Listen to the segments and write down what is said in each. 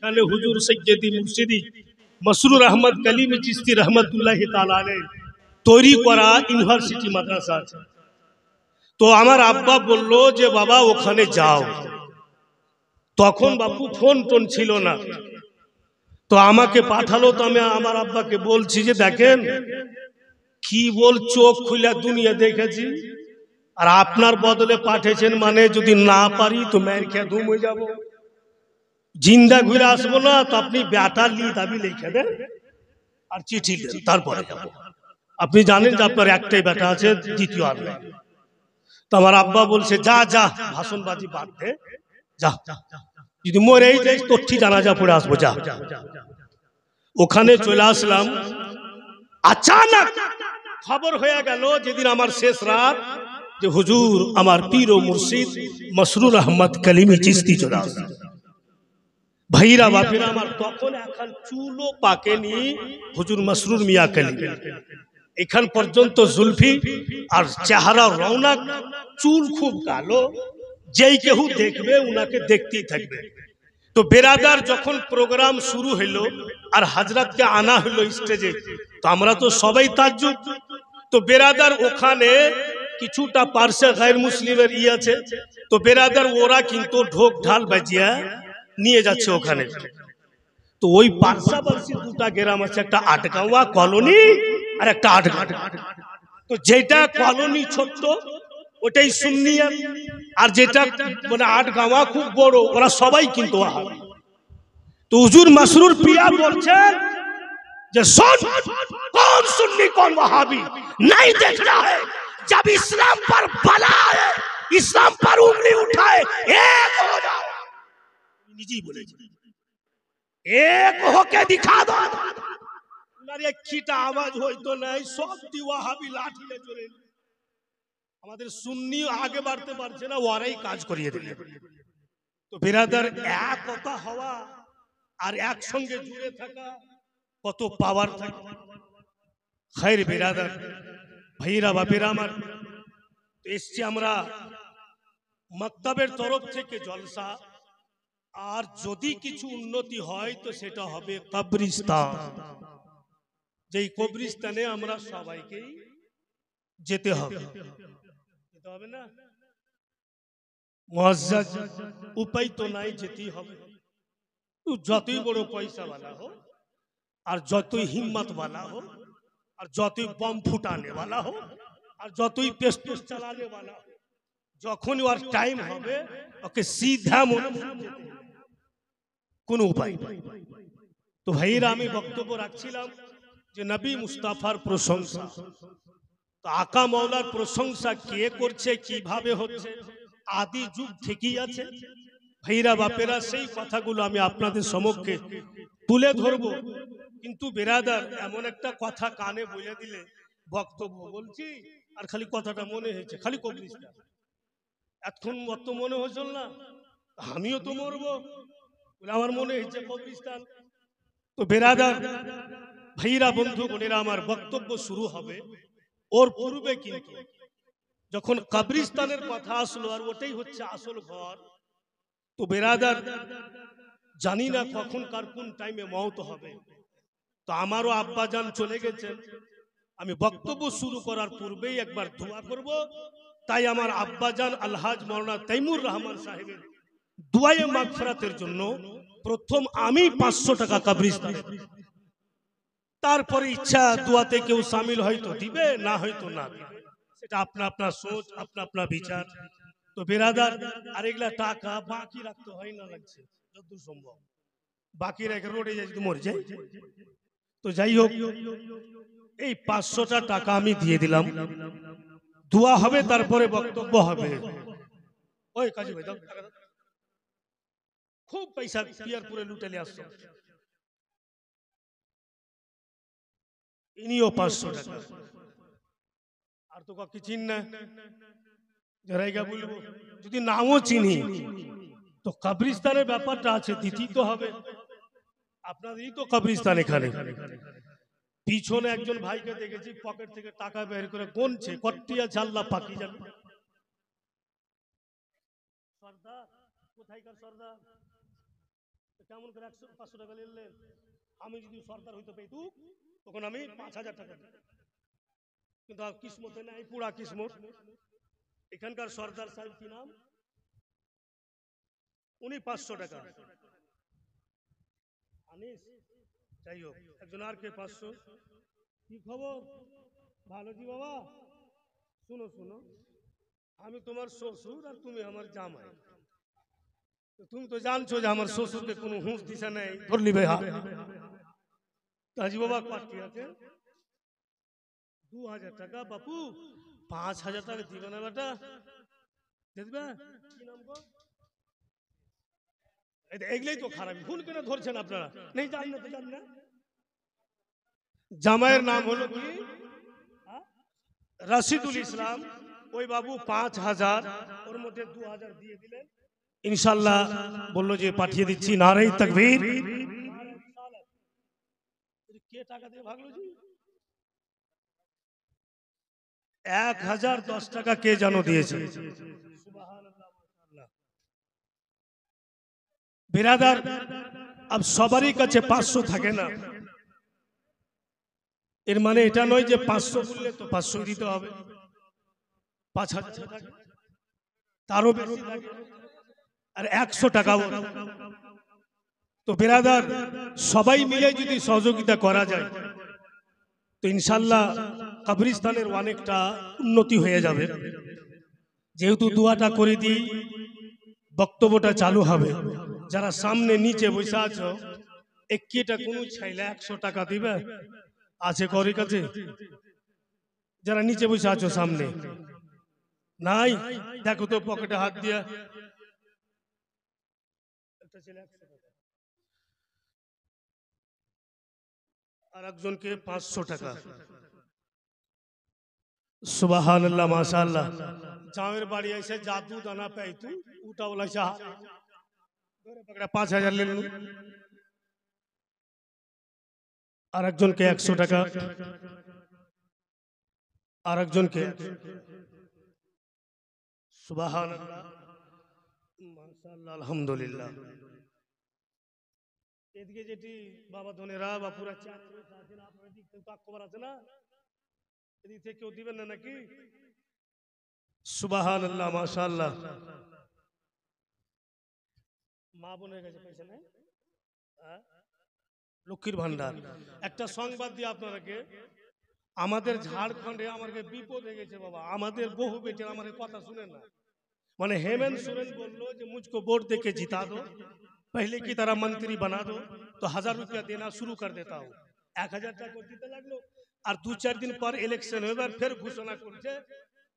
এখানে হুজুর সৈয়দি মুর্শিদি মসরুর আহমদ কলিমি চিশতি রহমতুল্লাহ তাআলা আলাইহি তৈরি করা ইউনিভার্সিটি মাদ্রাসা আছে। তো আমার আব্বা বলল যে বাবা ওখানে যাও। তখন বাপু ফোন টোন ছিল না, তো আমাকে পাঠালো। তো আমি আমার আব্বাকে বলছি যে দেখেন কি বল, চোখ খুলে দুনিয়া দেখেছি, আর আপনার বদলে পাঠিয়েছেন, মানে যদি না পারি তো মেয়ের খেয়ে ধুম হয়ে যাবো, জিন্দা ঘুরে আসবো না। তো আপনি ব্যাটার লি দাবি লিখে দেন আর চিঠি দেন, তারপরে যাবো। আপনি জানেন যে আপনার একটাই বেটা আছে, দ্বিতীয় আর নেই। তো আমার আব্বা বলছে যা যা ভাষণবাজি বাদ দে, যা, যদি মরেই যাই তোর ঠিক জানাজা পড়ে আসবো, যা। ওখানে চলে আসলাম। আচানক খবর হয়ে গেল যেদিন আমার শেষ রাত, যে হুজুর আমার পীর ও মুর্শিদ মসরুর আহমদ কলিমি চিশতি চলে আসছে। ভাইরা বাপেরা আমার, তখন এখন চুলও পাকেনি হুজুর মসরুর মিয়া কলিমি, এখান পর্যন্ত জুলফি আর চেহারা রৌনক, চুল খুব কালো, যেই কেউ দেখবে উনাকে দেখতেই থাকবে। তো বেরাদার যখন প্রোগ্রাম শুরু হইল আর হযরতকে আনা হলো স্টেজে, তো আমরা তো সবাই তাজ্জুব। তো বেরাদার ওখানে কিছুটা পার্সে গায়র মুসলিমের আছে, তো বেরাদার ওরা কিন্তু ঢোক ঢাল বাজিয়া নিয়ে যাচ্ছে ওখানে। তো ওই পার্শ্ববর্তী দুটা গ্রাম আছে, একটা আটগাঁওয়া কলোনি আর একটা আটগাঁ। তো যেটা কলোনি ছোট্ট ওটাই সুন্নিয়া, আর যেটা মানে আটগাঁওয়া খুব বড়, ওরা সবাই কিন্তু ওয়াহাবি। তো হুজুর মসরুর পিয়া বলছেন যে सुन कौन सुन्नी कौन वहाबी नहीं देखना है, जब इस्लाम पर बला है इस्लाम पर उंगली उठाए एक हो जाओ। निजी बोले एक होके दिखा दो। उनारे कीटा आवाज হইতো নাই, সবটি ওয়াহাবি লাঠিতে জোরে। আমাদের সুন্নি আগে বাড়তে পারছে না, ওরাই কাজ করিয়ে দিল। তো বিরাদার এক কথা হওয়া আর একসঙ্গে জুড়ে থাকা কত পাওয়ার থাকে। খায়ের বিরাদার ভাইরা বাপেরা আমার, এসছি আমরা মক্তবের তরফ থেকে জলসা, আর যদি কিছু উন্নতি হয় তো সেটা হবে কবরস্থান। যেই কবরস্থানে আমরা সবাইকে যেতে হবে, যেতে হবে না, মুআজ্জাজ উপায় তো নাই, যেতেই হবে। যতই বড় পয়সাওয়ালা हो আর যতই হিম্মতওয়ালা हो আর যতই বম ফুটানে वाला हो আর যতই পেস্টোস চালানে वाला हो, যখন ওর টাইম হবে ওকে সিধা মনে কোনো উপায়। তো ভাইরা আমি বক্তব্য রাখছিলাম যে নবী মুস্তাফার প্রশংসা, তো আকা মাওলার প্রশংসা কে করছে, কিভাবে হচ্ছে, আদি যুগ থেকেই আছে। ভাইরা বাপেরা সেই কথাগুলো আমি আপনাদের সম্মুখে তুলে ধরবো। কিন্তু বেরাদার এমন একটা কথা কানে বলে দিলে বক্তব্য বলছি আর খালি কথাটা মনে হয়েছে খালি কবরস্থান। এখন অত মনে হয়েছিল না, আমিও তো মরবো বলে আমার মনে হয়েছে কবরস্থান। তো বেরাদার ভাইরা বন্ধু বোনেরা আমার, বক্তব্য শুরু হবে ওর পূর্বে কিন্তু যখন কবরস্থানের কথা আসলো, আর ওটাই হচ্ছে আসল ঘর। তো বেরাদার জানি না কখন কার কোন টাইমে মওত হবে। তো আমারও আব্বাজান চলে গেছেন, আমি বক্তব্য শুরু করার পূর্বেই একবার দোয়া করব। তাই আমার আব্বাজান আলহাজ মাওলানা তৈমুর রহমান সাহেবের দুআয়ে মাগফিরাতের জন্য প্রথম আমি 500 টাকা কবরস্থানে, তারপরে ইচ্ছা দোয়াতে কেউ শামিল হয়তো দিবে, না হয়তো না দিবে, সেটা আপনা আপনার সোচ, আপনা আপনা বিচার। তো বেরাদার আরেকলা টাকা বাকি রাখতে হয় না, লাগছে যতদূর সম্ভব বাকি রেখে রোডে যাই মরে যাই। তো যাই হোক, এই 500টা টাকা আমি দিয়ে দিলাম, দোয়া হবে তারপরে বক্তব্য হবে। ওই কাজী ভাই দাও, খুব পয়সা পিয়ারপুরে লুটেলে আসছো। ইনিও 500 টাকা, আর তো কাউকে চিন না, যারাইগা বলবো যদি নামও চিনি তো কবরস্থানের ব্যাপারটা আছে, দিতেই তো হবে। আপনাদেরই তো কবরস্থান এখানে। পিছনে একজন ভাইকে দেখেছি পকেট থেকে টাকা বের করে গুনছে, কতটি আছে আল্লাহ পাকই জানে। সর্দার কোথায়কার সর্দার, কেমন করে 100-500 টাকা নিলেন? আমি যদি সরকার হইতে পেতু তখন আমি 5000 টাকা দিতাম, কিন্তু কিসমতে নাই, পুরা কিসমত। এখানকার সর্দার সাহেব কি নাম, উনি 500 টাকা আনিস। যাই হোক, একজন আর কে 500। কি খবর? ভালো জি বাবা। শুনো শুনো, আমি তোমার শ্বশুর আর তুমি আমার জামাই। তুমি তো জানছো যে আমার শ্বশুরকে কোনো হুঁশ দিশা নেই, ধরলি ভাই। হাজি বাবা পাঠিয়ে আছে 2000 টাকা। বাপু 5000 টাকা দিবে না বেটা? দেখবে কি নাম গো? এগুলোই তো খারাপ, ভুল করে ধরছেন আপনারা। নেই জান না তো জান না। জামাইয়ের নাম হলো কি? রাশিদুল ইসলাম। ওই বাবু 5000, ওর মধ্যে 2000 দিয়ে দিলেন। ইনশাআল্লাহ বললো যে পাঠিয়ে দিচ্ছি। নারে তাকবীর। কে টাকা দিয়ে ভাগলো জি? 1010 টাকা কে জানো দিয়েছে? বিরাদার, अब সবারই কাছে 500 থাকে না। এর মানে এটা নয় যে 500 বললে তো 500 দিতে হবে। 5000 টাকা তারও বেশি লাগে, আর 100 টাকাও। তো বিরাদার, সবাই মিলে যদি সহযোগিতা করা যায় তো ইনশাআল্লাহ কবরস্থানের অনেকটা উন্নতি হয়ে যাবে। যেহেতু দোয়াটা করে দিই, বক্তব্যটা চালু হবে। যারা সামনে নিচে বসে আছো, একিটা কোনো ছাইলে 100 টাকা দিবে আছে করি কাছে? যারা নিচে বসে আছো সামনে নাই, দেখো তো পকেটে হাত দিয়া। আর একজনকে 500 টাকা। সুবহানাল্লাহ, মাশাআল্লাহ। জামের বাড়ি এসে জাদু দানা পাইতু, উটা বলাইছে 5000 লেনু। আর একজনকে 100 টাকা। আর একজনকে সুবহানাল্লাহ, মাশাআল্লাহ, আলহামদুলিল্লাহ। এদিকে যেটি বাবা ধনেরা বা পুরা চাঁদ আছে না, আপনার দিক থেকে খবর আছে না? এদিক থেকে কেউ দিবেন না নাকি? সুবহানাল্লাহ, মাশাআল্লাহ। মা বোনের কাছে পয়সা নেই, লক্ষ্মীর ভান্ডার। একটা সংবাদ দিয়ে আপনাকে, আমাদের ঝাড়খণ্ডে আমাকে বিপদ হয়ে গেছে বাবা। আমাদের বহু বেটে আমার কথা শুনে না। মানে हेमंत सोरेन बोलो जो मुझको वोट देके जिता दो, पहले की तरह मंत्री बना दो, तो 1000 रुपया देना शुरू कर देता हूँ। 1000 টাকা দিতে লাগলো। আর 2-4 दिन पर इलेक्शन होगा, फिर घोषणा करছে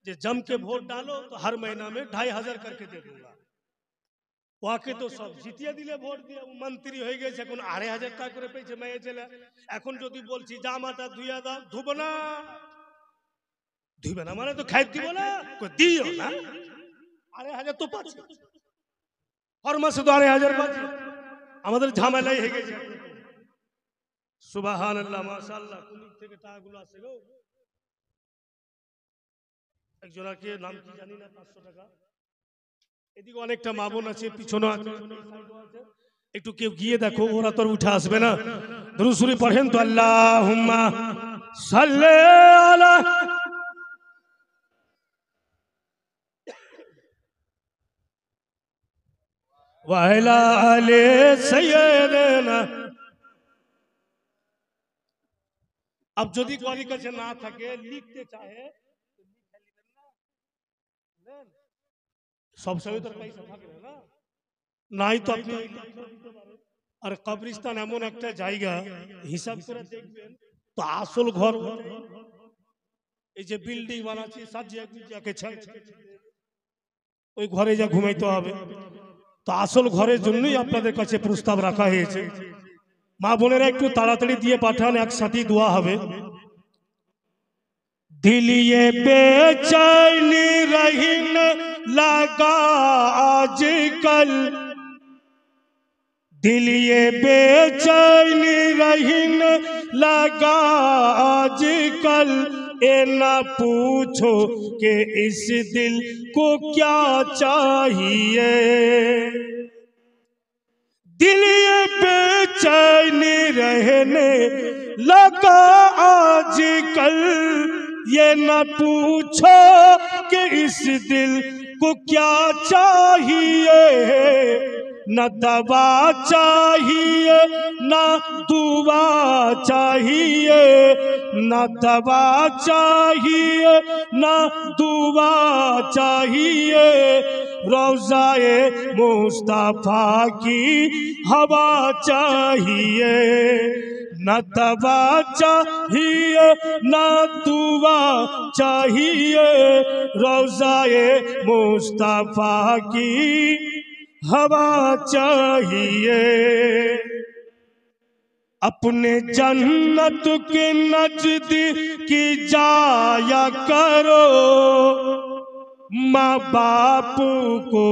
যে जम के वोट डालो तो हर महीना में 2500 करके दे दूंगा। ওকে তো সব জিতিয়ে দিলে, ভোট দিয়ে মন্ত্রী হয়ে গেছে, এখন 2500 টাকা করে পেয়েছে মেয়ে ছেলে। এখন যদি বলছি জামাটা ধুইয়া দাও, ধুবো না। ধুইবে না মানে তো খাই দিব না, দিও না। 2500 তো পাচ্ছে, হর মাসে তো 2500 পাচ্ছে। আমাদের ঝামেলাই হয়ে গেছে। সুবহানাল্লাহ, মাশাআল্লাহ। কোন থেকে টাকাগুলো আসে গো? একজনকে নাম কি জানি না, 500 টাকা। এদিকে অনেকটা মা বোন আছে, পিছনে আছে, একটু কেউ গিয়ে দেখো, ওরা তো উঠে আসবে না। দুরূদ শরীফ পড়েন তো, আল্লাহুম্মা সাল্লি আলা ওয়া আলা আলি সাইয়্যিদিনা। अब যদি কারি কাছে না থাকে, লিখতে চাহে সব সময় তো পয়সা থাকে না, নাই তো আপনি দিতে পারেন। আর কবরস্থান এমন একটা জায়গা, হিসাব করে দেখবেন তো আসল ঘর, এই যে বিল্ডিং বানাচ্ছি সাজিয়া গুজিয়াকে ছেড়ে ওই ঘরে যা ঘুমাইতে হবে, তো আসল ঘরের জন্যই আপনাদের কাছে প্রস্তাব রাখা হয়েছে। মা বোনেরা একটু তাড়াতাড়ি দিয়ে পাঠান, একসাথে দোয়া হবে। दिल ये बेचैनी रहने लगा आजकल, दिल ये बेचैनी रहने लगा आजकल, ये ना पूछो कि इस दिल को क्या चाहिए। दिल ये बेचैनी रहने लगा आजकल। ये न पूछो कि इस दिल को क्या चाहिए, न दवा चाहिए न दुआ चाहिए, न दवा चाहिए न दुआ चाहिए। रोज़ाए मुस्तफा की हवा चाहिए, न दवा चाहिए न दुआ चाहिए। रोज़ाए मुस्तफा की हवा चाहिए। अपने जन्नत के नजदीक जाया करो, माँ बाप को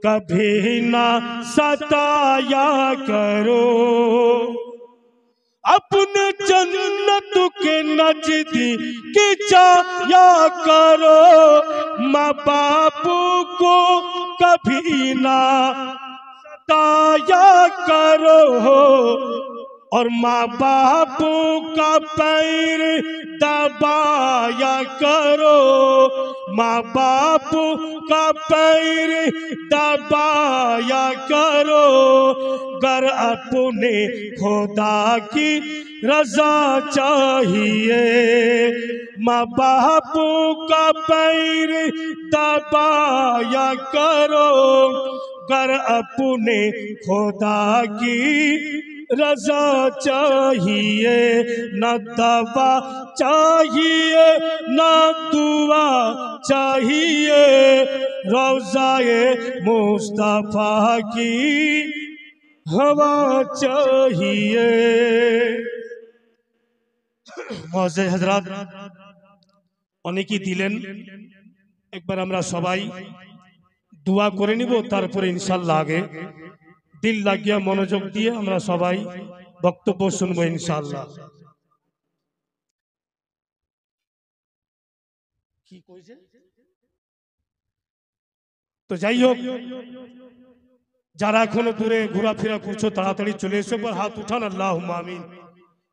कभी ना सताया करो। अपने जन्नत के नजदीक जाया करो, माँ बाप को कभी ना सताया करो। और माँ बाप का पैर दबाया करो, माँ बाप का पैर दबाया करो। गर अपने खुदा की रजा चाहिए, माँ बाप का पैर दबाया करो। गर अपने खुदा की रजा चाहिए, न दवा चाहिए न दुआ चाहिए। रोज़ाए मुस्तफा की हवा चाहिए। मुअज़्ज़िज़ हज़रात, অনেকেই দিলেন, একবার আমরা সবাই দোয়া করে নিব, তারপরে ইনশাআল্লাহ আগে দিল লাগিয়া মনোযোগ দিয়ে আমরা সবাই বক্তব্য শুনবো ইনশাআল্লাহ। কি কইছে? তো যাই হোক, যারা এখনো দূরে ঘোরাফেরা করছো তাড়াতাড়ি চলে এসো, পর হাত উঠান আল্লাহুম্মা আমিন।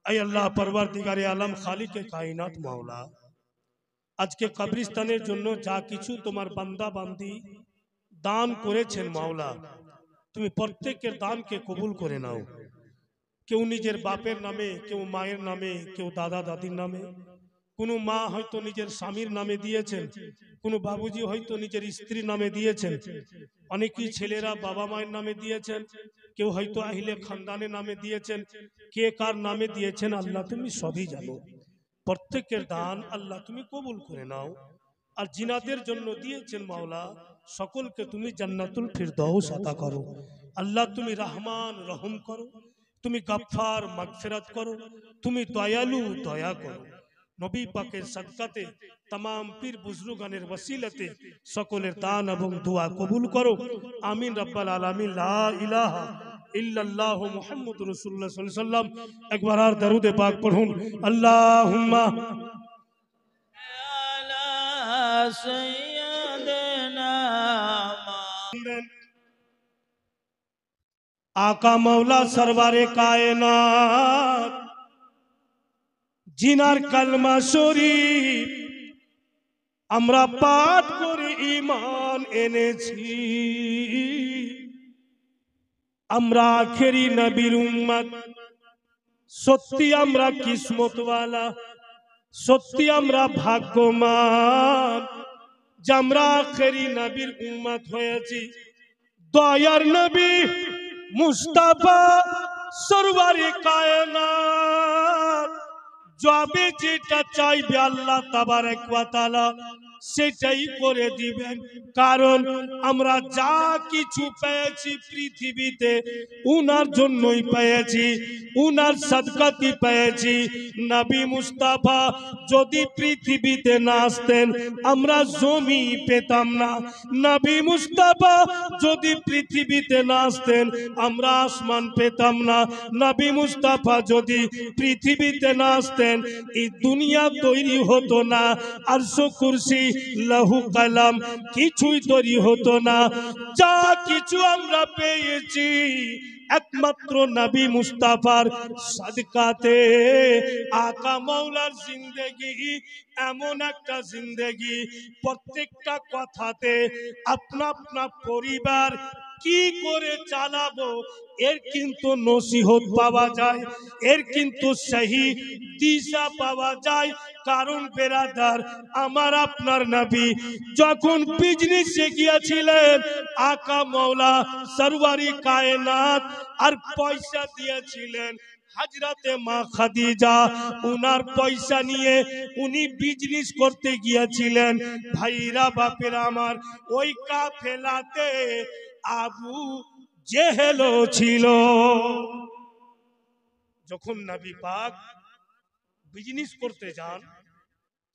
আই আল্লাহ পরওয়ারদিগারে আলম খালিকে কায়নাত মাওলা, আজকে কবরস্থানের জন্য যা কিছু তোমার বান্দা বান্দি দান করেছেন মাওলা, তুমি প্রত্যেকের দানকে কবুল করে নাও। কেউ নিজের বাপের নামে, কেউ মায়ের নামে, কেউ দাদা দাদির নামে, কোনো মা হয়তো নিজের স্বামীর নামে দিয়েছেন, কোনো বাবুজি হয়তো নিজের স্ত্রীর নামে দিয়েছেন, অনেকেই ছেলেরা বাবা মায়ের নামে দিয়েছেন, কেউ হয়তো আহিলে খানদানের নামে দিয়েছেন। কে কার নামে দিয়েছেন আল্লাহ তুমি সবই জানো। প্রত্যেকের দান আল্লাহ তুমি কবুল করে নাও। আর জিনাদের জন্য দিয়েছেন মাওলা, সকলকে তুমি জান্নাতুল ফিরদাউস আতা করো। আল্লাহ তুমি রহমান রহম করো, তুমি গফফার মাগফিরাত করো, তুমি দয়ালু দয়া করো। নবী পাকের সাদকাতে तमाम পীর বুজুর্গানের ওসিলাতে সকলের দান এবং দোয়া কবুল করো। আমিন রব্বাল আলামিন। লা ইলাহা ইল্লাল্লাহ মুহাম্মাদুর রাসূলুল্লাহ সাল্লাল্লাহু আলাইহি ওয়াসাল্লাম। একবার আর দরুদ পাক পড়ুন, আল্লাহুম্মা আলা সাইয়্যিদিনা आका मौला सरवारे कायनात, जिनार कलमा शरीफ আমরা পাঠ করে ঈমান এনেছি। আমরা আখেরি নবীর উম্মত, সত্যি আমরা কিসমতওয়ালা, সত্যি আমরা ভাগ্যবান যে আমরা আখেরি নবীর উম্মত হয়েছি। দয়ার নবী মুস্তাফা সরওয়ারে কায়নাত যাবে যেটা চাইবে আল্লাহ তাবারক ওয়া তাআলা সেটাই করে দিবেন। কারণ আমরা যা কিছু পেয়েছি পৃথিবীতে উনার জন্যই পেয়েছি। উনার সাদকাতি পেয়েছি। নবী মুস্তাফা যদি পৃথিবীতে না আসতেন আমরা জমি পেতাম না। নবী মুস্তাফা যদি পৃথিবীতে না আসতেন আমরা আসমান পেতাম না। নবী মুস্তাফা যদি পৃথিবীতে না আসতেন এই দুনিয়া তৈরি হতো না। আরশ কুরসি লৌহ কলম কিছুই তৈরি হতো না। যা কিছু আমরা পেয়েছি একমাত্র নবী মুস্তাফার সাদকাতে। আকা মাওলার জিন্দেগি এমন একটা জিন্দেগি প্রত্যেকটা কথাতে আপনা আপনা পরিবার কি করে চালাবো এর কিন্তু নসিহত পাওয়া যায়, এর কিন্তু সহি দিশা পাওয়া যায়। কারণ বেরাদার আমার আপনার নবী যখন বিজনেসে গিয়েছিলেন আকা মাওলা সরওয়ারি কায়নাত আর পয়সা দিয়েছিলেন হযরতে মা খাদিজা। উনার পয়সা নিয়ে উনি বিজনেস করতে গিয়েছিলেন। ভাইরা বাপেরা আমার ওই কাফেলাতে আবু জেহেল ছিল। যখন নবী পাক বিজনেস করতে যান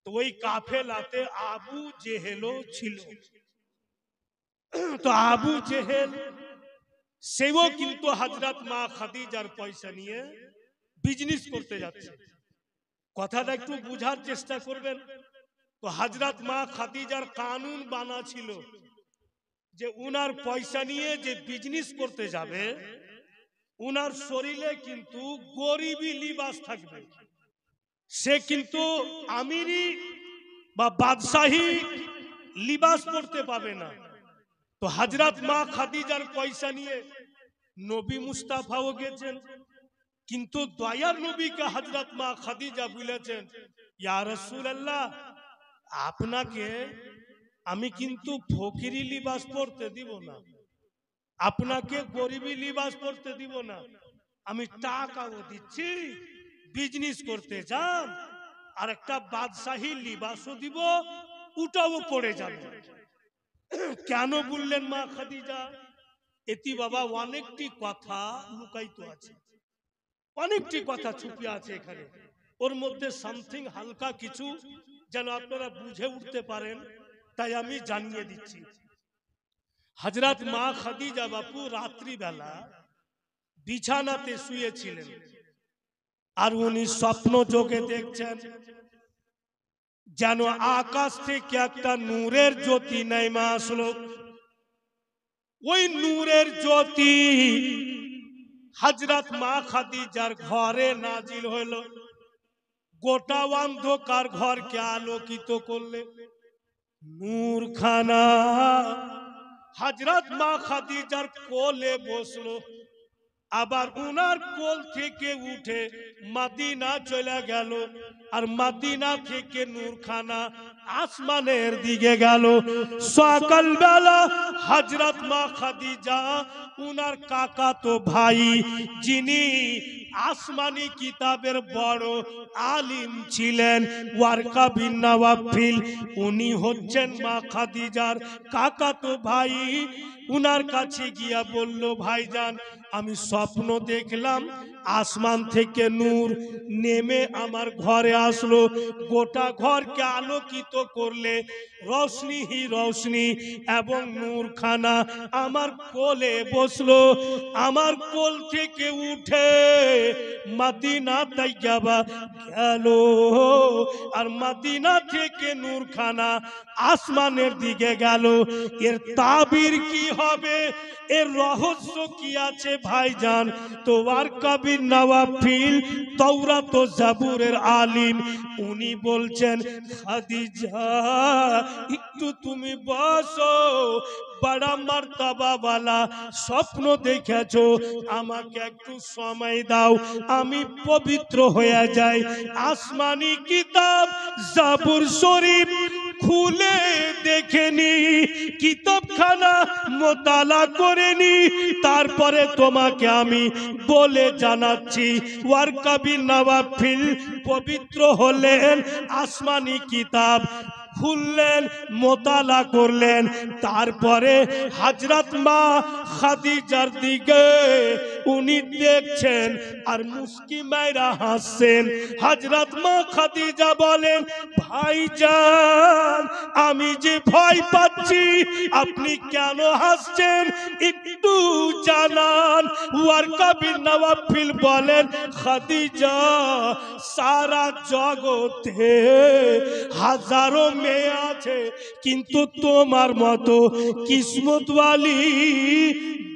তো ওই কাফেলাতে আবু জেহেল ছিল। তো আবু জেহেল সেও কিন্তু হযরত মা খাদিজার পয়সা নিয়ে বিজনেস করতে যাচ্ছে। কথাটা একটু বুঝার চেষ্টা করবেন। তো হযরত মা খাদিজার কানুন বানা ছিল যে উনার পয়সা নিয়ে যে বিজনেস করতে যাবে উনার শরীরে কিন্তু গরিবী লিবাস থাকবে। সে কিন্তু আমিরি বা বাদশাহী লিবাস পরতে পাবে না। তো হযরত মা খাদিজার পয়সা নিয়ে নবী মুস্তাফাও গেছেন, কিন্তু দয়ার নবীকে হযরত মা খাদিজা বলেছেন ইয়া রাসূলুল্লাহ আপনাকে আমি কিন্তু ফকিরি লিবাস পরতে দিব না, আপনাকে গরিবী লিবাস পরতে দিব না। আমি টাকাও দিচ্ছি বিজনেস করতে যান আর একটা বাদশাহী লিবাসও দিব ওটাও পড়ে যাবে। কেন বললেন মা খাদিজা? এটি বাবা অনেকটি কথা লুকায়িত আছে, অনেকটি কথা ছুপিয়ে আছে এখানে। ওর মধ্যে সামথিং হালকা কিছু যেন আপনারা বুঝে উঠতে পারেন তাই আমি জানিয়ে দিচ্ছি। হযরত মা খাদিজা বাপু রাত্রি বেলা বিছানাতে শুয়েছিলেন আর উনি স্বপ্ন যোগে দেখছেন যেন আকাশ থেকে একটা নূরের জ্যোতি নেমে আসলো। ওই নূরের জ্যোতি হযরত মা খাদিজার ঘরে নাজিল হইল, গোটা অন্ধকার ঘরকে আলোকিত করলে। নূরখানা হযরত মা খাদিজার কোলে বসলো, আবার উনার কোল থেকে উঠে মদিনা চলে গেল, আর মদিনা থেকে নূরখানা আসমানের দিকে গেল। সকালবেলা হযরত মা খাদিজা উনার কাকাতো ভাই যিনি আসমানি কিতাবের বড় আলিম ছিলেন ওয়ারকা বিন নওফল, উনি হচ্ছেন মা খাদিজার কাকাতো ভাই। উনার কাছে গিয়া বলল ভাইজান আমি স্বপ্ন দেখলাম আসমান থেকে নূর নেমে আমার ঘরে আসলো, গোটা ঘরকে আলোকিত করলে রোশনি হি রোশনি, এবং নূরখানা আমার কোলে বসলো। আমার কোল থেকে উঠে মদিনা তাইয়্যিবা গেল, আর মদিনা থেকে নূরখানা আসমানের দিকে গেল। এর তাবির কি হবে, এর রহস্য কি আছে ভাইজান? তো ওয়ারকা বিন নওফল তাওরাত ও জাবুরের আলিম, উনি বলছেন খাদিজা একটু তুমি বসো, বড় মার্তবা वाला স্বপ্ন দেখেছো, আমাকে একটু সময় দাও আমি পবিত্র হয়ে যাই। আসমানি কিতাব জাবুর শরীফ খুলে দেখেনি, কিতাবখানা মোতালা করেনি, তারপরে তোমাকে আমি বলে জানাচ্ছি। ওয়ারকা বিন নওফল পবিত্র হলেন আসমানি কিতাব খুললেন, মোতালা করলেন। তারপরে হযরত মা খাদিজার দিকে উনি দেখছেন আর মুস্কি মাইরা হাসছেন। হযরত মা খাদিজা বলেন, ভাইজান আমি যে ভয় পাচ্ছি, আপনি কেন হাসছেন একটু জানান। ওয়ারকা বিন নওফল বলেন, খাদিজা সারা জগতে হাজারো মেয়ে আছে, কিন্তু তোমার মতো কিসমতওয়ালি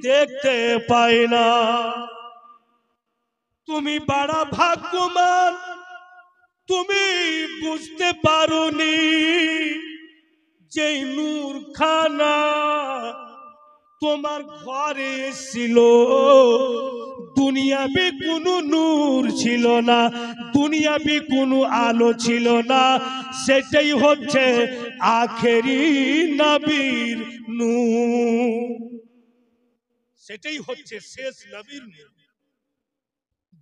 দেখতে পাই না। তুমি বড় ভাগ্যবান, তুমি বুঝতে পারোনি যে নূর খানা তোমার ঘরে ছিল, দুনিয়াবি কোনো নূর ছিল না, দুনিয়াবি কোনো আলো ছিল না, সেটাই হচ্ছে আখেরি নবীর নূর, সেটাই হচ্ছে শেষ নবীর নূর,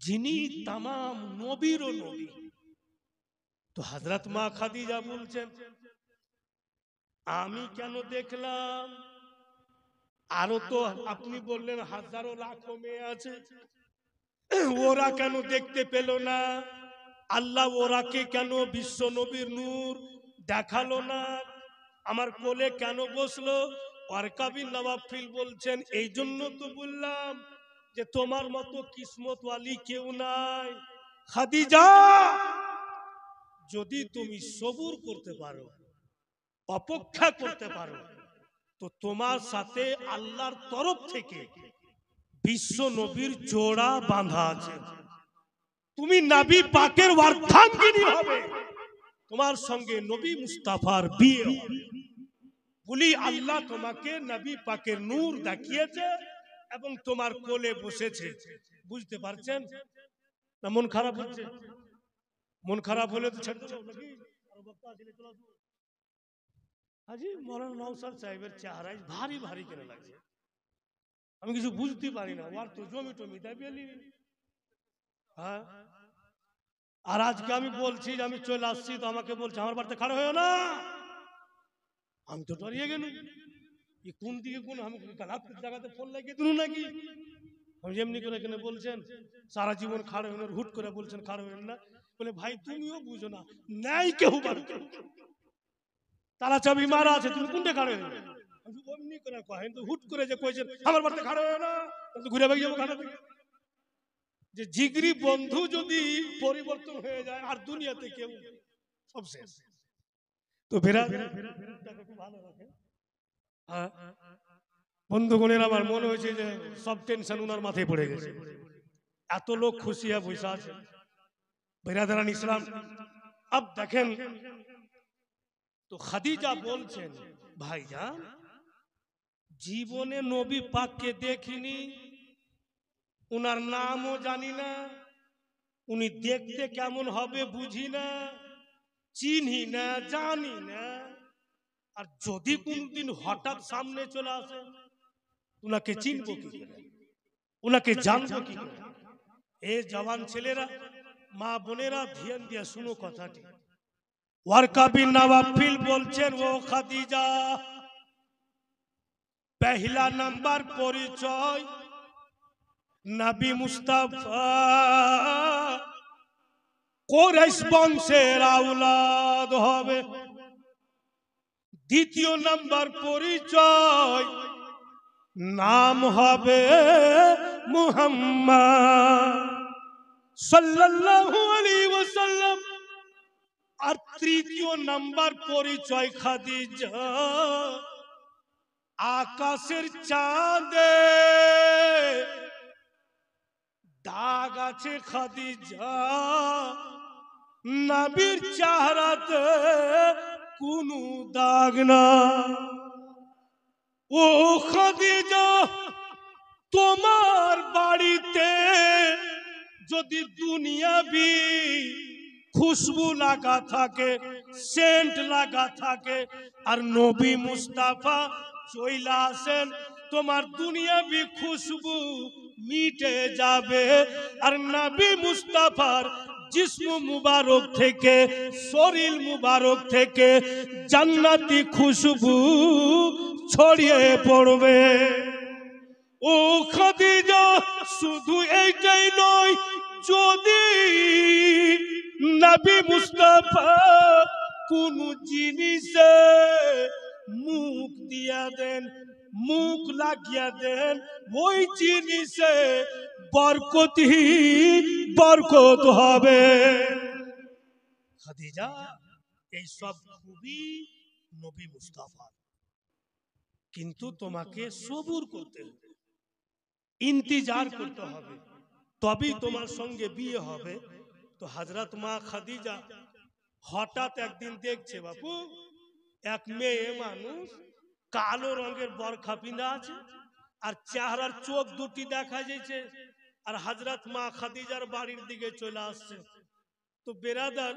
যিনি তাম নবীরও নবী। তো হযরত মা খাদিজা বলছেন, আমি কেন দেখলাম? আরো তো আপনি বললেন হাজারো লাখো মেয়ে আছে, ওরা কেন দেখতে পেল না? আল্লাহ ওরাকে কেন বিশ্ব নবীর নূর দেখালো না? আমার কোলে কেন বসলো? ওয়ারকা বিন নওফল বলছেন, এই জন্য তো বললাম যে তোমার মতো কিসমতওয়ালি কেউ নাই। খাদিজা, যদি তুমি সবুর করতে পারো, অপেক্ষা করতে পারো, তো তোমার সাথে আল্লাহর তরফ থেকে বিশ্ব নবীর জোড়া বাঁধা আছে। তুমি নবী পাকের অর্ধাঙ্গিনী হবে, তোমার সঙ্গে নবী মুস্তাফার বিয়ে হবে। বলি আল্লাহ তোমাকে নবী পাকের নূর দেখিয়েছে এবং তোমার কোলে বসেছে। বুঝতে পারছেন না? মন খারাপ হচ্ছে? মন খারাপ হলে তো ছেড়ে দেবো নাকি? হাজি মৌলানা নওশাদ সাহেবের চেহারায় ভারী ভারী কেন লাগছে? আমি কিছু বুঝতে পারি না। ওর তো জমি টমি দাবিয়ে, হ্যাঁ। আর আজকে আমি বলছি যে আমি চলে আসছি, তো আমাকে বলছে আমার বাড়িতে খাড়া হয়ে না। আমি তো ডরিয়ে গেল, কোন দিকে কোন আমি জায়গাতে ফোন লাগিয়ে দিল নাকি? আমি যেমনি করে এখানে বলছেন সারা জীবন খাড়া হবেন, হুট করে বলছেন খাড়া হবেন না। বলে ভাই তুমিও বুঝো না, নাই কেউ বাড়িতে তালা চাবি মারা আছে, তুমি কোনটা খাড়া হয়ে? অমনি করে কয়, কিন্তু হুট করে যে কইছেন আমার বাড়িতে খাড়া হয়ে না, ঘুরে বেরিয়ে যাবো খাড়া থেকে। যে জিগরি বন্ধু যদি পরিবর্তন হয়ে যায় আর দুনিয়াতে কেউ সব শেষ। তো ভালো রাখে। বন্ধুগণের আমার মনে হয়েছে যে সব টেনশন উনার মাথায় পড়ে গেছে, এত লোক খুশি হয়ে বসে আছে। বিরাদরান ইসলাম, আব দেখেন তো খাদিজা বলছেন, ভাইজান জীবনে নবী পাককে দেখিনি, উনার নামও জানি না, উনি দেখতে কেমন হবে বুঝি না, চিনি না, জানি না। আর যদি কোনদিন হঠাৎ সামনে চলে আসে, উনাকে চিনবো কি করে, উনাকে জানবো কি করে? এ জওয়ান ছেলেরা, মা বোনেরা, ধ্যান দিয়ে শুনো কথাটি। ওয়ারকা বিন নওফল বলছেন, ও খাদিজা, পহলা নাম্বার পরিচয় নবী মুস্তাফা কুরাইশ বংশের আওলাদ হবে। দ্বিতীয় নাম্বার পরিচয় নাম হবে মুহাম্মদ সাল্লাল্লাহু আলাইহি ওয়াসাল্লাম। আর তৃতীয় নাম্বার পরিচয় খাদিজা, আকাশের চাঁদে দাগ আছে খাদিজা, নবীর চেহারাতে কোনো দাগ না। ও খাদিজা, তোমার বাড়িতে যদি দুনিয়াবি খুশবু লাগা থাকে, সেন্ট লাগা থাকে, আর নবী মুস্তাফা চইলা আসেন, তোমার দুনিয়াবি খুশবু মিটে যাবে। আর নবী মুস্তাফার जिस्म मुबारक থেকে শরীর মুবারক থেকে জান্নাতি খুশবু ছড়িয়ে পড়বে। ও খাদিজা শুধু এইটাই নয়, যদি নবী মুস্তাফা কোন জিনিসে মুখ দিয়া দেন, মুখ লাগিয়া দেন, ওই জিনিসে বরকতই বরকত হবে। খাদিজা এই সব খুবই নবী মুস্তাফা, কিন্তু তোমাকে সবুর করতে হবে, ইন্তজার করতে হবে, তবেই তোমার সঙ্গে বিয়ে হবে। তো হযরত মা খাদিজা হঠাৎ একদিন দেখছে বাপু এক মেয়ে মানুষ কালো রঙের বরখা পিঁধা আছে আর চেহারার চোখ দুটি দেখা যাচ্ছে, আর হযরত মা খাদিজার বাড়ির দিকে চলে আসছে। তো বেরাদার,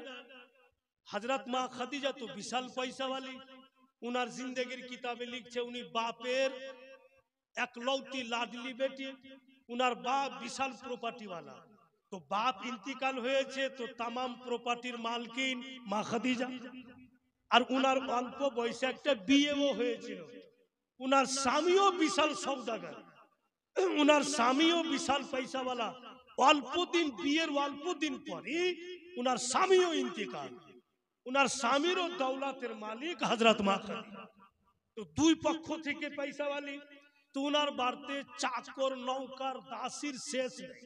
হযরত মা খাদিজা তো বিশাল পয়সাওয়ালি, উনার জিন্দেগির কিতাবে লিখছে উনি বাপের একলৌতি লাডলি বেটি, উনার বাপ বিশাল প্রপার্টিওয়ালা। তো বাপ ইন্তিকাল হয়েছে, তো तमाम প্রপার্টির মালকিন মা খাদিজা। আর উনার অল্প বয়সে একটা বিয়েও হয়েছিল। উনার স্বামীও বিশাল সওদাগর, উনার স্বামীও বিশাল পয়সাওয়ালা। অল্প দিন বিয়ের অল্প দিন পরে উনার স্বামীও ইন্তিকাল। উনার স্বামীরও দৌলতের মালিক হযরত মা খাদিজা। তো দুই পক্ষ থেকে পয়সাওয়ালি। তো উনার বাড়িতে চাকর নৌকার দাসীর শেষ নেই।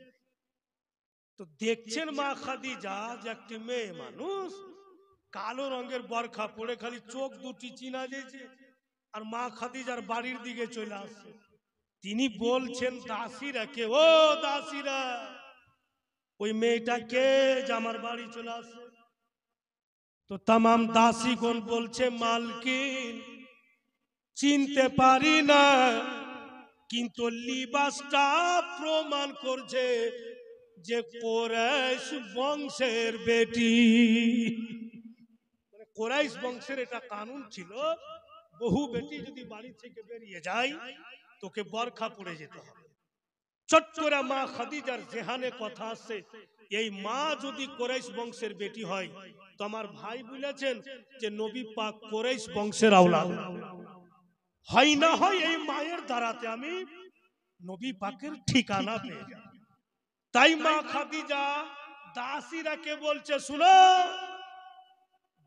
তো দেখছেন মা খাদিজা যে একটি মেয়ে মানুষ কালো রঙের বরখা পরে খালি চোখ দুটি চিনা যাচ্ছে, আর মা খাদিজার বাড়ির দিকে চলে আসছে। তিনি বলছেন দাসীরা কে, ও দাসীরা ওই মেয়েটা কে যে আমার বাড়ি চলে আসছে? তো तमाम দাসীগণ বলছে মালকিন চিনতে পারি না, কিন্তু লিবাসটা প্রমাণ করছে যে কুরাইশ বংশের বেটি। মানে কুরাইশ বংশের এটা কানুন ছিল, বহু বেটি যদি বাড়ি থেকে বেরিয়ে যায় তোকে বরখা পরে যেতে হবে। চট করে মা খাদিজার জেহানে কথা আসছে, এই মা যদি কুরাইশ বংশের বেটি হয় তো আমার ভাই বলেছেন যে নবী পাক কুরাইশ বংশের আওলাদ, হয় না হয় এই মায়ের দ্বারাতে আমি নবী পাকের ঠিকানা পেয়ে যাব। তাই মা খাদিজা দাসীরাকে বলছে, শুনো,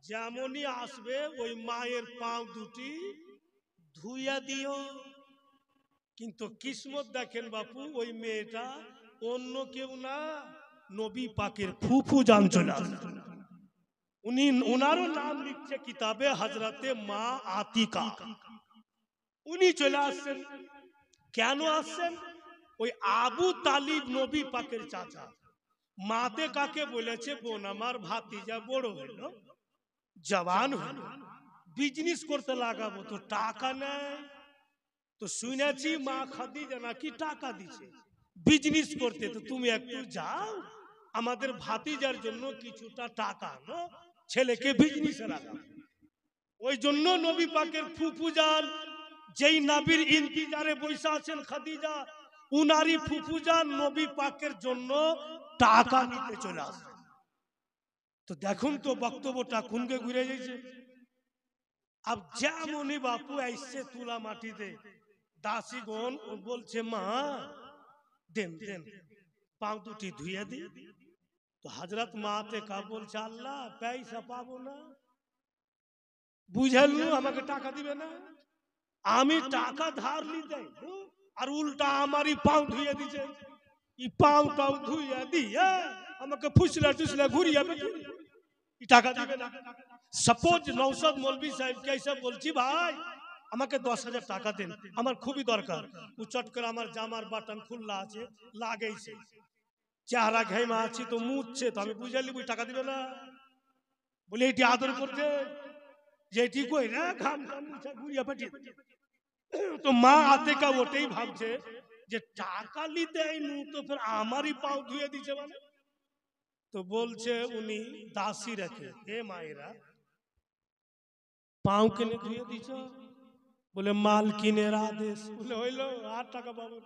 যেমনই আসবে ওই মায়ের পাও দুটি ধুইয়া দিও। কিন্তু কিসমত দেখেন বাপু, ওই মেয়েটা অন্য কেউ না, নবী পাকের ফুফু জান চলে আসছে। উনি ওনারও নাম লিখছে কিতাবে হযরতে মা আতিকা। উনি চলে আসছেন। কেন আসছেন? ওই আবু তালিব নবী পাকের চাচা। মাতে কাকে বলেছে, বোন আমার ভাতিজা বড় হলো, জওয়ান হলো, বিজনেস করতে লাগাবো, তো টাকা নেই। তো শুনেছি মা খাদিজা নাকি টাকা দিছে বিজনেস করতে, তো তুমি একটু যাও আমাদের ভাতিজার জন্য কিছুটা টাকা আনো, ছেলেকে বিজনেসে লাগাবো। ওই জন্য নবী পাকের ফুফু জান, যেই নবীর ইন্তজারে বসে আছেন খাদিজা, উনারি ফুফু জান নবী পাকের জন্য টাকা নিতে চলে আসে। তো দেখুন তো বক্তব্যটা কোনকে ঘুরে যাচ্ছে। अब যেমনই বাপু আইসছে তুলা মাটিতে, দাসীগণ বলছে মা দেন দেন পাও দুটি ধুইয়া দি। তো হযরত মাতে কা বলছে, আল্লাহ পয়সা পাবো না, বুঝালু আমাকে টাকা দিবে না, আমি টাকা ধার নিতে আর উল্টা আমারই পাও ধুইয়া দিছে। ই পাওটাও ধুইয়া দিয়ে আমাকে ফুসলা টুসলা ঘুরিয়া টাকা দিবে না। সাপোজ নওশাদ মৌলভী সাহেব कैसे বলছি, ভাই আমাকে 10,000 টাকা দেন, আমার খুবই দরকার। ও চট করে আমার জামার বাটন খোলা আছে লাগাইছে, চেহারা ঘাইমা আছে তো মুছছে, তো আমি বুঝালি ওই টাকা দিবে না। বলে এটি আদর করছে যে এটি কই না ঘাম ঘাম মুছা ঘুরিয়া পাঠিয়ে। তো মা আতিকা ওটাই ভাবছে যে টাকা নিতে আইনু তো ফের আমারই পাও ধুয়ে দিছে মানে। তো বলছে উনি দাসী রেখে, হে মায়েরা পাও কেনে ধুয়ে দিছ? বলে মালকিনের আদেশ। বলে হইলো 8 টাকা পাবো।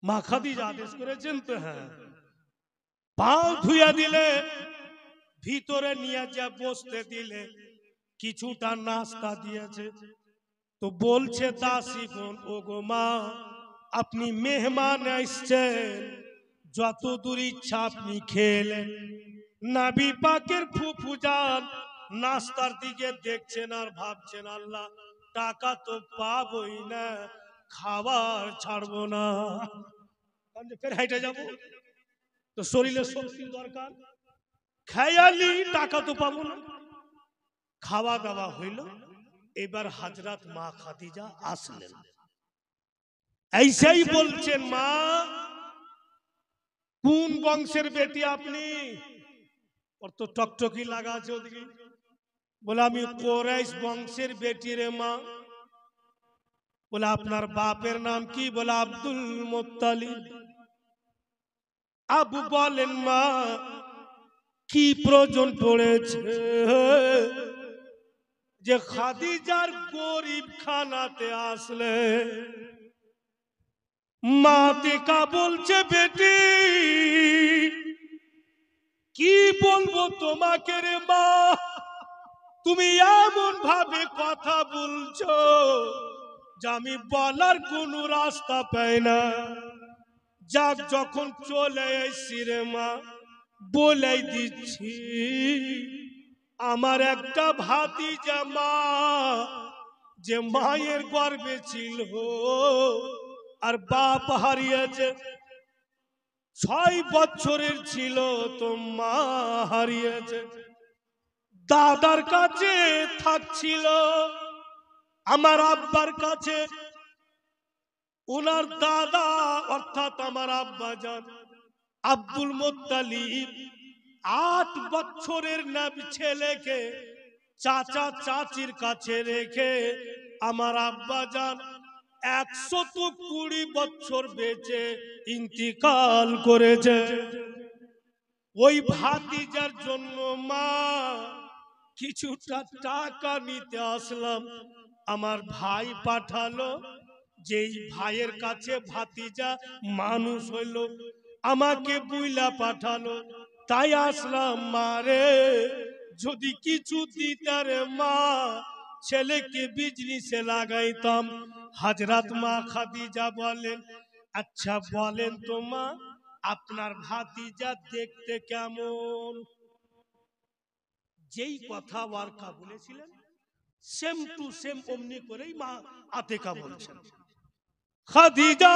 মা খাদিজা আদেশ করেছেন তো? হ্যাঁ। পাও ধুইয়া দিলে, ভিতরে নিয়ে যা বসতে দিলে, কিছুটা নাস্তা দিয়েছে। তো বলছে দাসী বোন, ও গো মা, আপনি মেহমান আসছেন, যত দূর ইচ্ছা আপনি খেলেন। নবী পাকের ফুফুজান নাস্তার দিকে দেখছেন আর ভাবছেন, আল্লাহ টাকা তো পাবই না, খাবার ছাড়বো না, ফের হাইটে যাবো, তো শরীরে শক্তির দরকার, খেয়ালি টাকা তো পাবো না। খাওয়া দাওয়া হইল। এবার হযরত মা খাদিজা আসলেন, এইসেই বলছেন, মা কোন বংশের বেটি আপনি? ওর তো টকটকি লাগা আছে ওদিকে। বলে আমি কুরাইশ বংশের বেটি রে মা। বলে আপনার বাপের নাম কি? বলে আব্দুল মুত্তালিব। আবু বলেন, মা কি প্রয়োজন পড়েছে যে খাদিজার গরিব খানাতে আসলে? মা তেকা বলছে, বেটি কি বলবো তোমাকে রে মা, তুমি এমন ভাবে কথা বলছো যে আমি বলার কোনো রাস্তা পাই না। যাক, যখন চলে এসছি রে মা, বলেই দিচ্ছি, আমার একটা ভাতিজা মা, যে মায়ের গর্ভে ছিল আর বাপ হারিয়েছে, 6 বছরের ছিল তো মা হারিয়েছে। দাদার কাছে থাকছিল, আমার আব্বার কাছে। ওনার দাদা অর্থাৎ আমার আব্বাজান আব্দুল মুত্তালিব 8 বছরের ছেলেকে চাচা চাচির কাছে রেখে আমার আব্বাজান 120 বছর বেঁচে ইন্তিকাল করেছে। ওই ভাতিজার জন্য মা কিছুটা টাকা নিতে আসলাম। আমার ভাই পাঠালো, যেই ভাইয়ের কাছে ভাতিজা মানুষ হইল, আমাকে বুইলা পাঠালো, তাই আসলাম। মারে যদি কিছু দিতারে মা, ছেলেকে বিজনেসে লাগাইতাম। হযরত মা খাদিজা বলেন, আচ্ছা বলেন তো মা, আপনার ভাতিজা দেখতে কেমন? যেই কথা ওয়ারকা বলেছিলেন, সেম টু সেম অমনি করেই মা আতেকা বলছেন। খাদিজা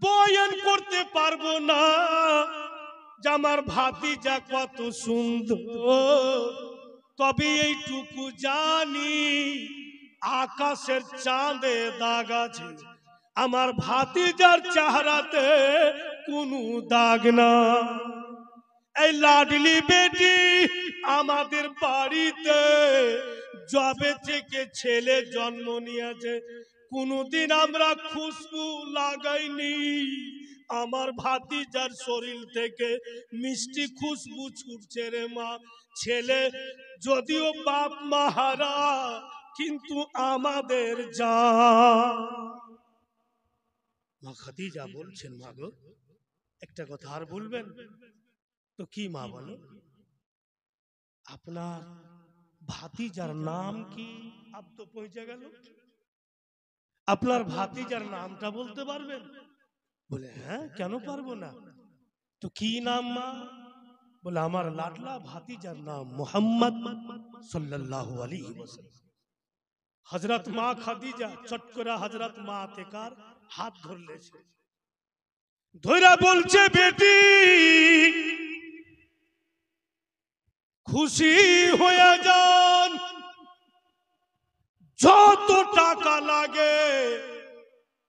বয়ান করতে পারবো না যে আমার ভাতিজা কত সুন্দর, তবে এইটুকু জানি আকাশের চাঁদে দাগ আছে, আমার ভাতিজার চেহারাতে কোনো দাগ না। এই লাডলি বেটি আমাদের বাড়িতে জবে থেকে ছেলে জন্ম নিয়েছে, কোনদিন আমরা খুশবু লাগাইনি। আমার ভাতিজার শরীর থেকে মিষ্টি খুশবু ছুটছে রে মা। ছেলে যদিও বাপ মা হারা, কিন্তু আমাদের জান। মা খাদিজা বলছেন, মা গো একটা কথা আর বলবেন? তো কি মা বলো? আপনার ভাতিজার নাম কি? আপ তো পৌঁছে গেল, আপনার ভাতিজার নামটা বলতে পারবেন? বলে হ্যাঁ, কেন পারবো না। তো কি নাম মা? বলে আমার লাডলা ভাতিজার নাম মুহাম্মদ সাল্লাল্লাহু আলাইহি ওয়াসাল্লাম। হযরত মা খাদিজা চট করে হযরত মা আতেকার হাত ধরলেছে, ধইরা বলছে, বেটি খুশি হয়ে যান, যত টাকা লাগে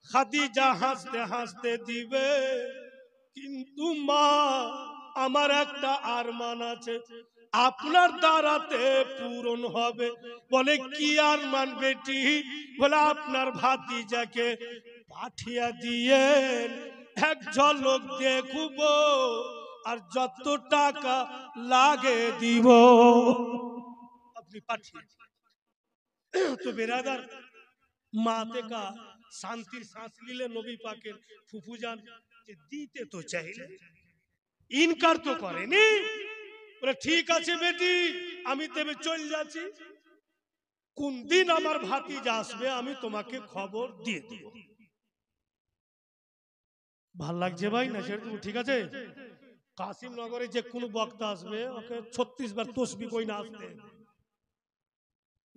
খাদিজা হাসতে হাসতে দিবে, কিন্তু মা আমার একটা আরমান আছে, আপনার দ্বারাতে পূরণ হবে। বলে কি আরমান বেটি? বলে আপনার ভাতিজাকে পাঠিয়ে দিয়েন, এক ঝলক দেখব আর যত টাকা লাগে দিব। আপনি পাঠিয়ে তো বেরাদার, মা তেকা শান্তির শ্বাস নিলে, নবী পাকের ফুফুজান যে দিতে তো চাইলে, ইনকার তো করেনি। বলে ঠিক আছে বেটি, আমি তবে চল যাচ্ছি, কোন দিন আমার ভাতিজা আসবে আমি তোমাকে খবর দিয়ে দেব। ভাল লাগছে ভাই না সেরকম? ঠিক আছে, কাসিম নগরে যে কোনো বক্তা আসবে ওকে 36 বার তসবি কই না আসতে।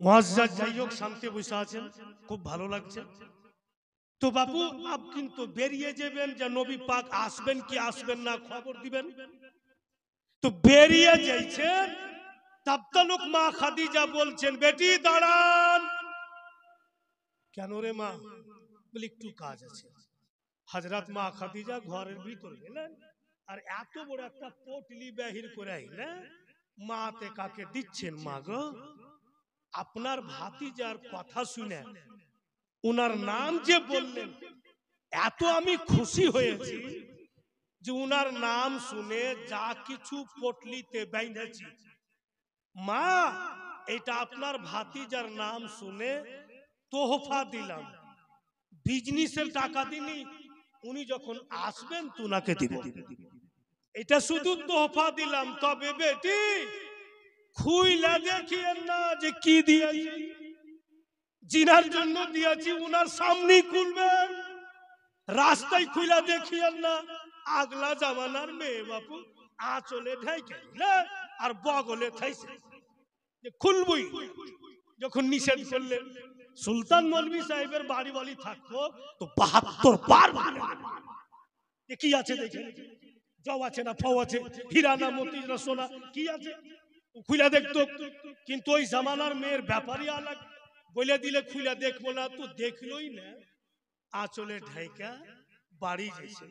মুআজ্জাজ যাই হোক শান্তি বসে আছেন, খুব ভালো লাগছে। তো বাপু আপ কিন্তু বেরিয়ে যাবেন, যে নবী পাক আসবেন কি আসবেন না খবর দিবেন। তো বেরিয়ে যাইছেন, তাবতালুক মা খাদিজা বলছেন বেটি দাঁড়ান। কেন রে মা? বলি একটু কাজ আছে। হযরত মা খাদিজা ঘরের ভিতর গেলেন, আর এত বড় একটা পটলি বাহির করে আইলেন, মাতে কাকে দিচ্ছেন, মা গো আপনার ভাতিজার কথা শুনে উনার নাম যে বললেন, এত আমি খুশি হয়েছি যে উনার নাম শুনে যা কিছু পটলিতে বেঁধেছি, মা এটা আপনার ভাতিজার নাম শুনে তোহফা দিলাম, বিজনেসের টাকা দিনি, উনি যখন আসবেন তুনাকে দিব, এটা শুধু তোহফা দিলাম। তবে বেটি খুইলা দেখিয়েন না যে কি দিয়েছি, জিনার জন্য দিয়েছি উনার সামনেই খুলবেন, রাস্তায় খুইলা দেখিয়েন না। আগলা জামানার মেয়ে বাপু আঁচলে ঢেকে আর বগলে থাইছে যে খুলবই, যখন নিষেধ করলেন। সুলতান মৌলভী সাহেবের বাড়ি বাড়ি থাকতো তো 72 বার কি আছে দেখে, জব আছে না ফাও আছে, হীরা না মতি না সোনা কি আছে খুলে দেখতো। কিন্তু ওই জামানার মেয়ের ব্যাপারই আলাদা, বলে দিলে খুলে দেখবো না, তো দেখলোই না, আঁচলে ঢাইকা বাড়ি গেছে।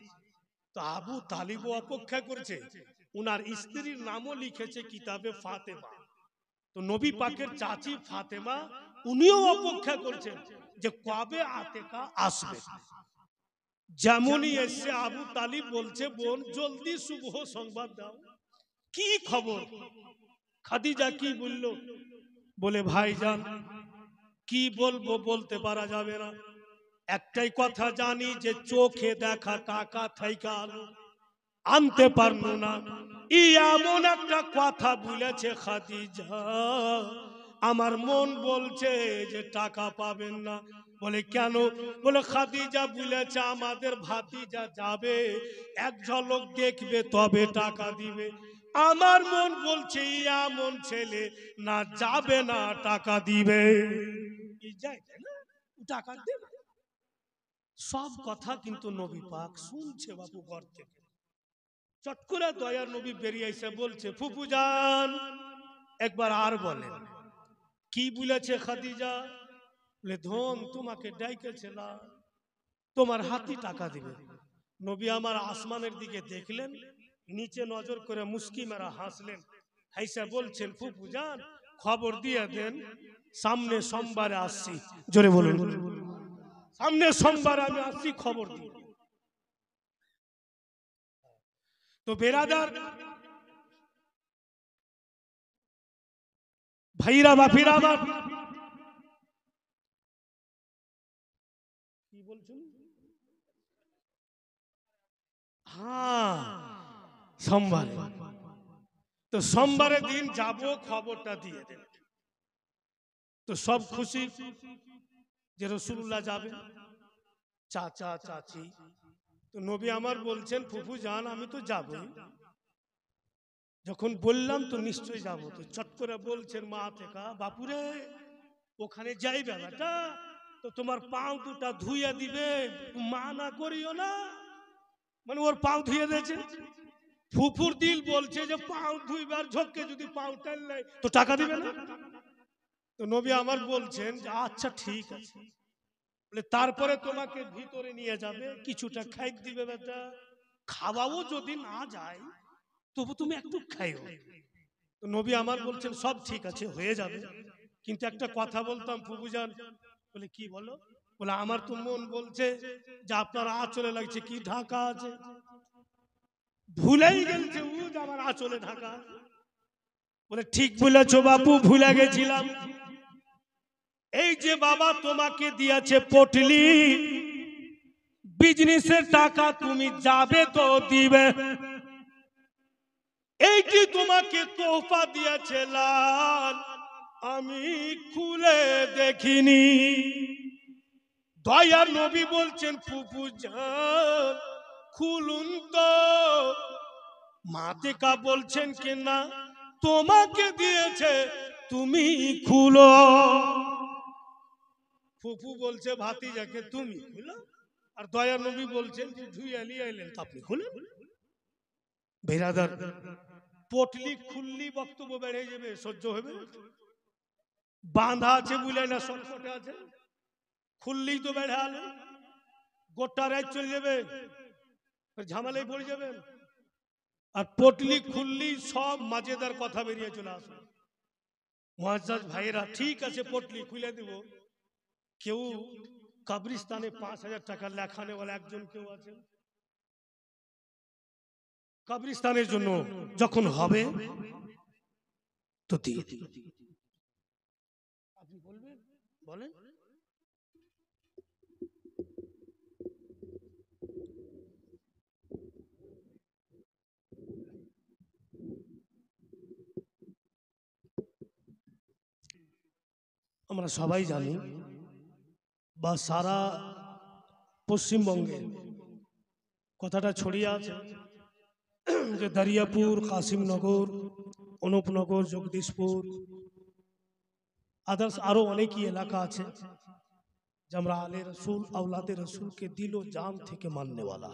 তো আবু তালিব অপেক্ষা করেছে, উনার স্ত্রীর নামও লিখেছে কিতাবে ফাতেমা। তো নবী পাকের চাচি ফাতেমা উনিও অপেক্ষা করছেন যে কবে আতেকা আসবে। যেমনই এসে আবু তালিব বলছে বোন জলদি শুভ সংবাদ দাও, কি খবর? খাদিজা কি বলল? বলে ভাইজান কি বলবো বলতে পারা যাবে না, একটাই কথা জানি যে চোখে দেখা টাকা থাইকা আনতে পারবো না। এমন একটা কথা বলেছে খাদিজা, আমার মন বলছে যে টাকা পাবেন না। বলে কেন? বলে খাদিজা বলেছে আমাদের ভাতিজা যাবে, এক ঝলক দেখবে তবে টাকা দিবে। আমার মন বলছে এমন ছেলে না যাবে না টাকা দিবে, টাকা দেবে। সব কথা কিন্তু নবী পাক শুনছে বাপু ঘর থেকে। চট করে দয়ার নবী বেরিয়ে এসে বলছে ফুফু জান একবার আর বলেন কি বলেছে খাদিজা? বলে ধন তোমাকে ডাইকেছিলাম, তোমার হাতি টাকা দিবে। নবী আমার আসমানের দিকে দেখলেন, নিচে নজর করে মুস্কি মেরা হাসলেন, হাইসা বলছেন ফুফু জান খবর দিয়ে দেন সামনে সোমবারে আসছি। জোরে বলুন, সামনে সোমবার আমি আসছি, খবর দিই। তো বেরাদার ভাইরা বাপিরা আমার, কি বলছেন? হ্যাঁ সোমবারে। তো সোমবারের দিন যাব, খবরটা দিয়ে দেন। তো সব খুশি যে রাসূলুল্লাহ যাবে, চাচা চাচি। তো নবী আমার বলছেন ফুফু জান আমি তো যাবই, যখন বললাম তো নিশ্চয়ই যাবো। তো চট করে বলছেন মা থেকে বাপুরে ওখানে যাইবে বেটা, তো তোমার পাও দুটা ধুইয়া দিবে, মা না করিও না। মানে ওর পাও ধুয়ে দিয়েছে। ফুফুর দিল বলছে যে পাও ধুইবার ঝোঁককে যদি পাও টানলে তো টাকা দিবে না। তো নবী আমার বলছেন যে আচ্ছা ঠিক আছে, বলে তারপরে তোমাকে ভিতরে নিয়ে যাবে, কিছুটা খাই দিবে বেটা, খাওয়াও যদি না যায় তবু তুমি একটু খাইও। তো নবী আমার বলছেন সব ঠিক আছে হয়ে যাবে, কিন্তু একটা কথা বলতাম ফুফুজান। বলে কি বলো? বলে আমার তো মন বলছে যে আপনার আঁচলে লাগছে কি ঢাকা আছে, ভুলেই গেছে ও যে আমার আঁচলে ঢাকা। বলে ঠিক বলেছো বাপু, ভুলে গেছিলাম। এই যে বাবা তোমাকে দিয়েছে পটলি, বিজনেসের টাকা তুমি যাবে তো দিবে, এইটি তোমাকে তোহফা দিয়েছে লাল, আমি খুলে দেখিনি। দয়ার নবী বলছেন ফুফু জান খুলুন তো। মাতেকা বলছেন কে না তোমাকে দিয়েছে তুমি খুলো। ফুফু বলছে ভাতিজাকে তুমি খুলো, আর দয়ার নবী বলছেন যে ধুইয়া নিয়ে এলেন তো আপনি খুলে। বেরাদার পটলি খুললি বক্তব্য বেড়ে যাবে, সহ্য হবে? বাঁধা আছে বুঝলে না সংকটে আছে, খুললেই তো বেড়ে আলো গোটা রাত চলে যাবে, ঝামেলায় পড়ে যাবেন। আর পটলি খুললি সব মজাদার কথা বেরিয়ে চলে আসবে। মুআজ্জাজ ভাইরা ঠিক আছে পটলি খুলে দিব। কেউ কবরস্থানে ৫,০০০ টাকা লেখানে বলে একজন কেউ আছে কবরস্থানের জন্য, যখন হবে তো দিয়ে দিই। আপনি বলবেন বলেন। আমরা সবাই জানি বা সারা পশ্চিমবঙ্গে কথাটা ছড়িয়ে আছে যে দরিয়াপুর, কাসিমনগর, অনুপনগর, জগদীশপুর, আদার্স আরো অনেকই এলাকা আছে যে আমরা আলে রসুল আওলাদে রসুলকে দিল ও জান থেকে মাননেওয়ালা।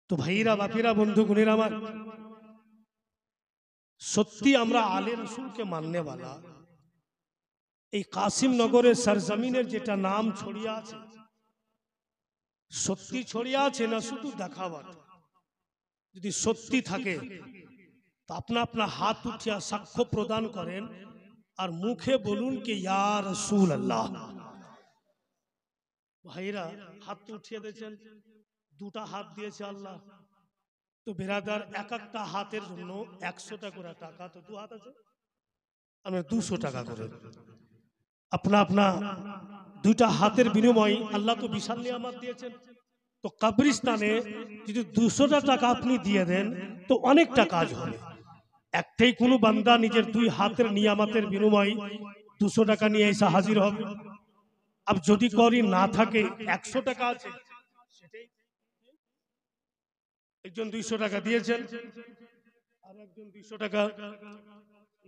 তো ভাইরা বাপিরা বন্ধু গুণের আমার, সত্যি আমরা আলে রসুলকে মাননেওয়ালা। এই কাসিমনগরের সরজমিনের যেটা নাম ছড়িয়ে আছে, সত্যি ছড়িয়ে আছে না শুধু দেখাবার? যদি সত্যি থাকে তো আপনা আপনা হাত উঠিয়া সাক্ষ্য প্রদান করেন আর মুখে বলুন কি ইয়া রাসূল আল্লাহ। ভাইরা হাত উঠিয়ে দিয়েছেন, দুটা হাত দিয়েছে আল্লাহ। তো বেরাদার এক একটা হাতের জন্য ১০০ টাকা করে টাকা, তো দু হাত আছে আমরা ২০০ টাকা করে আপনা আপনা দুইটা হাতের বিনিময়ে আল্লাহ তো বিশাল নিয়ামত দিয়েছেন। তো কবরস্থানে যদি ২০০ টাকা আপনি দিয়ে দেন তো অনেকটা কাজ হবে। একটাই কোনো বান্দা নিজের দুই হাতের নিয়ামতের বিনিময়ে ২০০ টাকা নিয়ে এসে হাজির হবে। আর যদি করি না থাকে ১০০ টাকা আছে, সেটাই একজন ২০০ টাকা দিয়েছেন আর একজন ২০০ টাকা,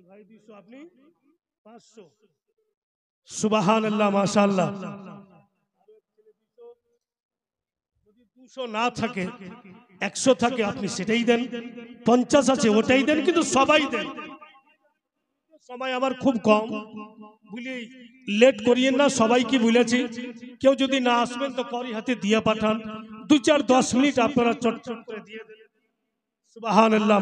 ভাই ২০০ আপনি ৫০০। সুবহানাল্লাহ মাশাআল্লাহ। যদি ২০০ না থাকে ১০০ থাকে আপনি সেটাই দেন, ৫০ আছে ওটাই দেন, কিন্তু সবাই দেন। সময় আমার খুব কম, বুঝলি লেট করিয়েন না, সবাইকে বলেছি কেউ যদি না আসবেন তো করি হাতে দিয়ে পাঠান, ২-৪-১০ মিনিট আপনারা চটচট করে দিয়ে দেন। সুবহানাল্লাহ।